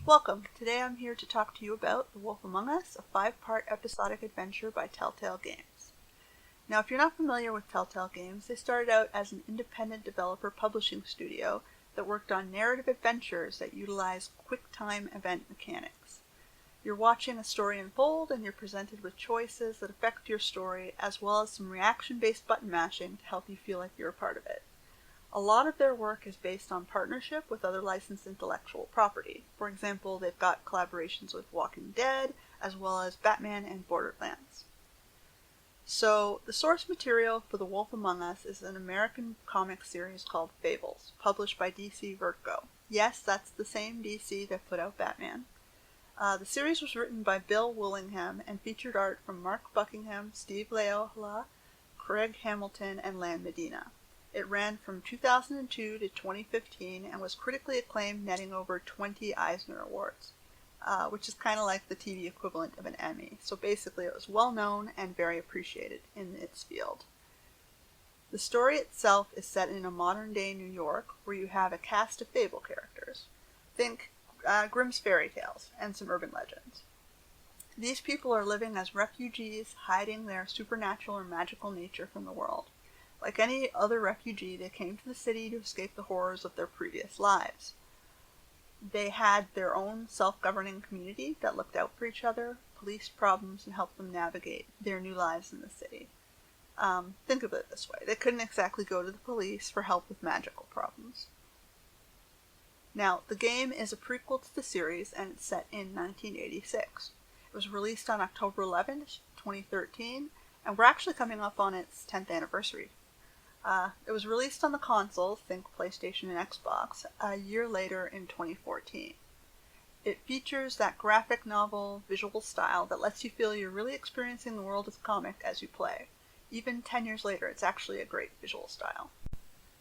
Welcome. Today I'm here to talk to you about The Wolf Among Us, a 5-part episodic adventure by Telltale Games. Now, if you're not familiar with Telltale Games, they started out as an independent developer publishing studio that worked on narrative adventures that utilize quick-time event mechanics. You're watching a story unfold, and you're presented with choices that affect your story, as well as some reaction-based button mashing to help you feel like you're a part of it. A lot of their work is based on partnership with other licensed intellectual property. For example, they've got collaborations with Walking Dead, as well as Batman and Borderlands. So, the source material for The Wolf Among Us is an American comic series called Fables, published by DC Vertigo. Yes, that's the same DC that put out Batman. The series was written by Bill Willingham and featured art from Mark Buckingham, Steve Laiola, Craig Hamilton, and Lan Medina. It ran from 2002 to 2015 and was critically acclaimed, netting over 20 Eisner Awards, which is kind of like the TV equivalent of an Emmy. So basically it was well known and very appreciated in its field. The story itself is set in a modern-day New York where you have a cast of fable characters. Think Grimm's fairy tales and some urban legends. These people are living as refugees, hiding their supernatural or magical nature from the world. Like any other refugee, they came to the city to escape the horrors of their previous lives. They had their own self-governing community that looked out for each other, policed problems, and helped them navigate their new lives in the city. Think of it this way. They couldn't exactly go to the police for help with magical problems. Now, the game is a prequel to the series, and it's set in 1986. It was released on October 11th, 2013, and we're actually coming up on its 10th anniversary. It was released on the consoles, think PlayStation and Xbox, a year later in 2014. It features that graphic novel visual style that lets you feel you're really experiencing the world of the comic as you play. Even 10 years later, it's actually a great visual style.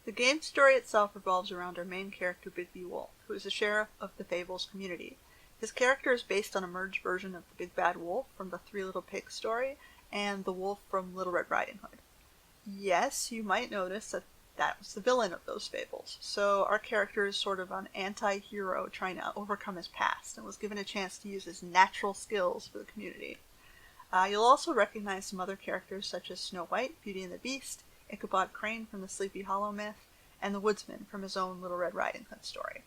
The game's story itself revolves around our main character, Bigby Wolf, who is a sheriff of the Fables community. His character is based on a merged version of the Big Bad Wolf from the Three Little Pigs story and the wolf from Little Red Riding Hood. Yes, you might notice that was the villain of those fables, so our character is sort of an anti-hero trying to overcome his past and was given a chance to use his natural skills for the community. You'll also recognize some other characters such as Snow White, Beauty and the Beast, Ichabod Crane from the Sleepy Hollow myth, and the Woodsman from his own Little Red Riding Hood story.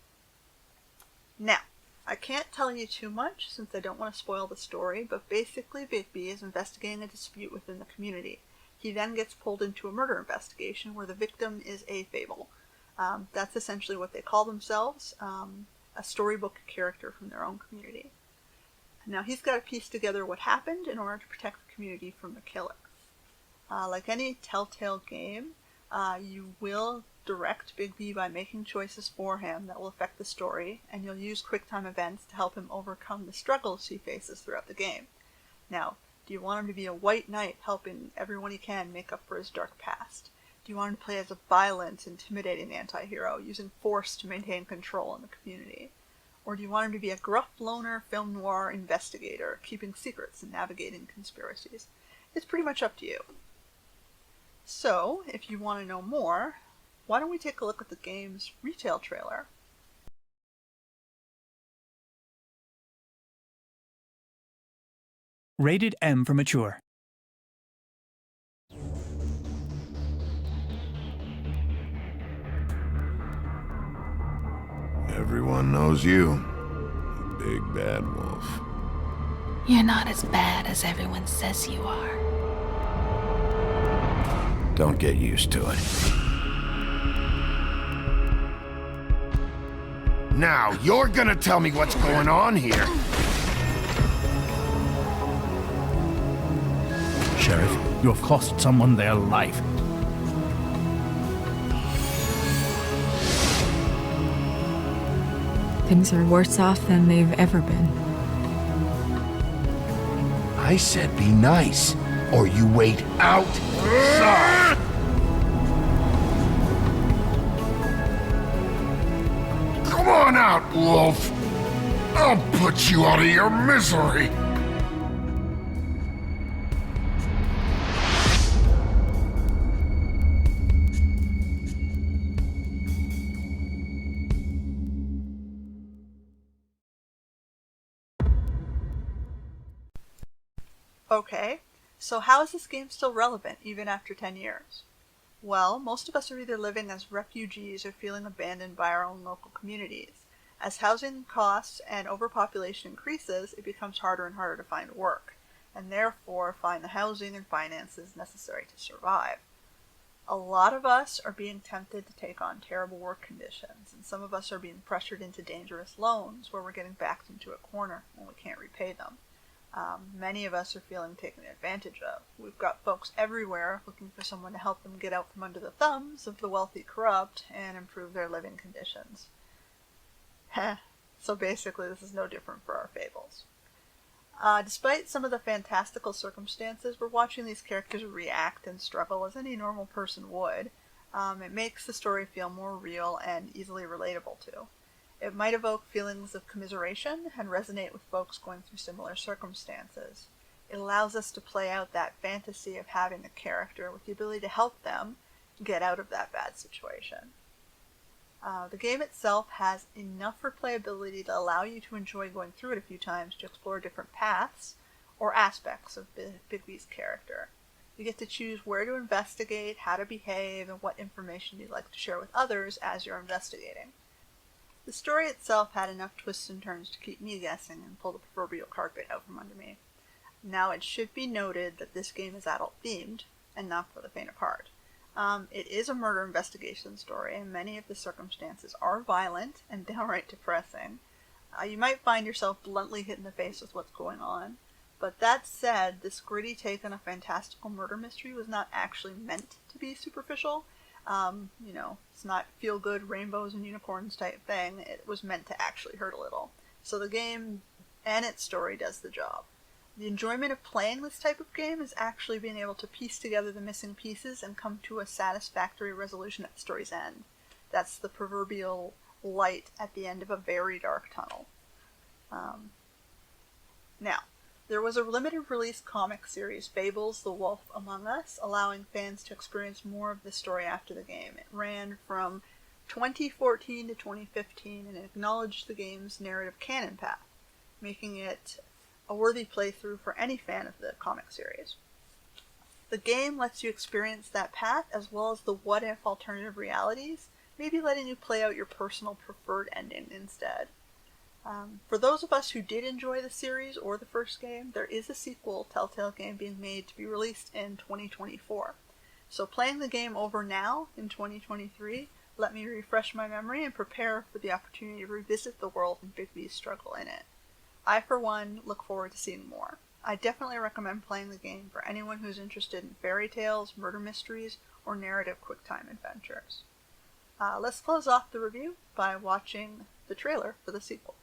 Now, I can't tell you too much since I don't want to spoil the story, but basically Bigby is investigating a dispute within the community. He then gets pulled into a murder investigation where the victim is a fable. That's essentially what they call themselves, a storybook character from their own community. Now he's got to piece together what happened in order to protect the community from the killers. Like any Telltale game, you will direct Bigby by making choices for him that will affect the story, and you'll use QuickTime events to help him overcome the struggles he faces throughout the game. Now, do you want him to be a white knight helping everyone he can make up for his dark past? Do you want him to play as a violent, intimidating anti-hero, using force to maintain control in the community? Or do you want him to be a gruff loner film noir investigator, keeping secrets and navigating conspiracies? It's pretty much up to you. So, if you want to know more, why don't we take a look at the game's retail trailer? Rated M for mature. Everyone knows you. Big Bad Wolf. You're not as bad as everyone says you are. Don't get used to it. Now, you're gonna tell me what's going on here. Sheriff, you have cost someone their life. Things are worse off than they've ever been. I said be nice, or you wait outside. Come on out, Wolf. I'll put you out of your misery. Okay, so how is this game still relevant even after 10 years? Well, most of us are either living as refugees or feeling abandoned by our own local communities. As housing costs and overpopulation increases, it becomes harder and harder to find work, and therefore find the housing and finances necessary to survive. A lot of us are being tempted to take on terrible work conditions, and some of us are being pressured into dangerous loans where we're getting backed into a corner when we can't repay them. Many of us are feeling taken advantage of. We've got folks everywhere looking for someone to help them get out from under the thumbs of the wealthy corrupt and improve their living conditions. So basically this is no different for our fables. Despite some of the fantastical circumstances, we're watching these characters react and struggle as any normal person would. It makes the story feel more real and easily relatable to. It might evoke feelings of commiseration and resonate with folks going through similar circumstances. It allows us to play out that fantasy of having a character with the ability to help them get out of that bad situation. The game itself has enough replayability to allow you to enjoy going through it a few times to explore different paths or aspects of Bigby's character. You get to choose where to investigate, how to behave, and what information you'd like to share with others as you're investigating. The story itself had enough twists and turns to keep me guessing and pull the proverbial carpet out from under me. Now, it should be noted that this game is adult-themed, and not for the faint of heart. It is a murder investigation story, and many of the circumstances are violent and downright depressing. You might find yourself bluntly hit in the face with what's going on, but that said, this gritty take on a fantastical murder mystery was not actually meant to be superficial. It's not feel-good rainbows and unicorns type thing. It was meant to actually hurt a little. So the game and its story does the job. The enjoyment of playing this type of game is actually being able to piece together the missing pieces and come to a satisfactory resolution at the story's end. That's the proverbial light at the end of a very dark tunnel. Now, there was a limited release comic series, Fables: The Wolf Among Us, allowing fans to experience more of the story after the game. It ran from 2014 to 2015 and acknowledged the game's narrative canon path, making it a worthy playthrough for any fan of the comic series. The game lets you experience that path as well as the what-if alternative realities, maybe letting you play out your personal preferred ending instead. For those of us who did enjoy the series or the first game, there is a sequel Telltale game being made to be released in 2024. So playing the game over now, in 2023, let me refresh my memory and prepare for the opportunity to revisit the world and Bigby's struggle in it. I, for one, look forward to seeing more. I definitely recommend playing the game for anyone who's interested in fairy tales, murder mysteries, or narrative QuickTime adventures. Let's close off the review by watching the trailer for the sequel.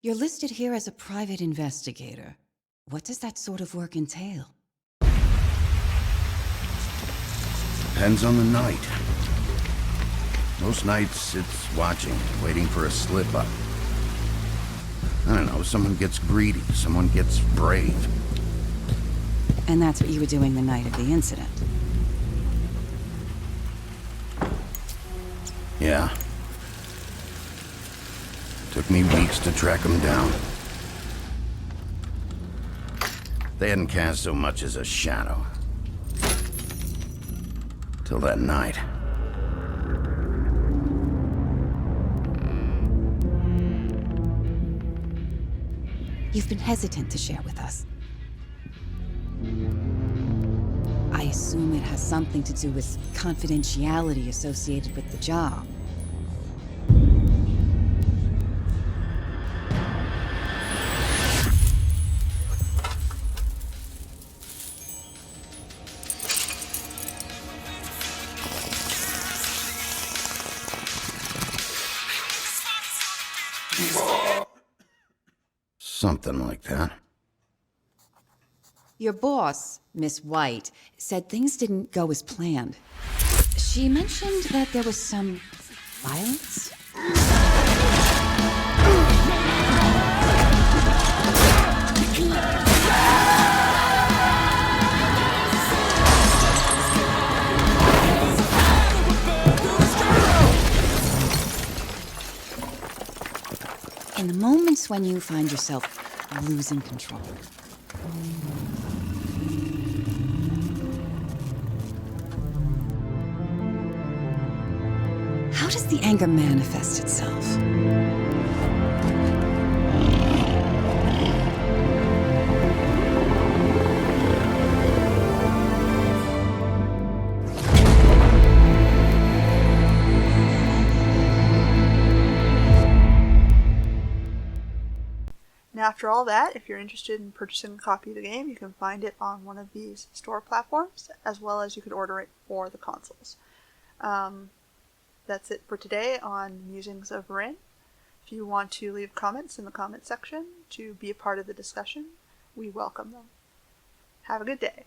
You're listed here as a private investigator. What does that sort of work entail? Depends on the night. Most nights, it's watching, waiting for a slip-up. I don't know, someone gets greedy, someone gets brave. And that's what you were doing the night of the incident. Yeah. Took me weeks to track them down. They hadn't cast so much as a shadow. Till that night. You've been hesitant to share with us. I assume it has something to do with confidentiality associated with the job. Something like that. Your boss, Miss White, said things didn't go as planned. She mentioned that there was some violence? In the moments when you find yourself losing control. How does the anger manifest itself? Now, after all that, if you're interested in purchasing a copy of the game, you can find it on one of these store platforms, as well as you could order it for the consoles. That's it for today on Musings of Rin. If you want to leave comments in the comment section to be a part of the discussion, we welcome them. Have a good day.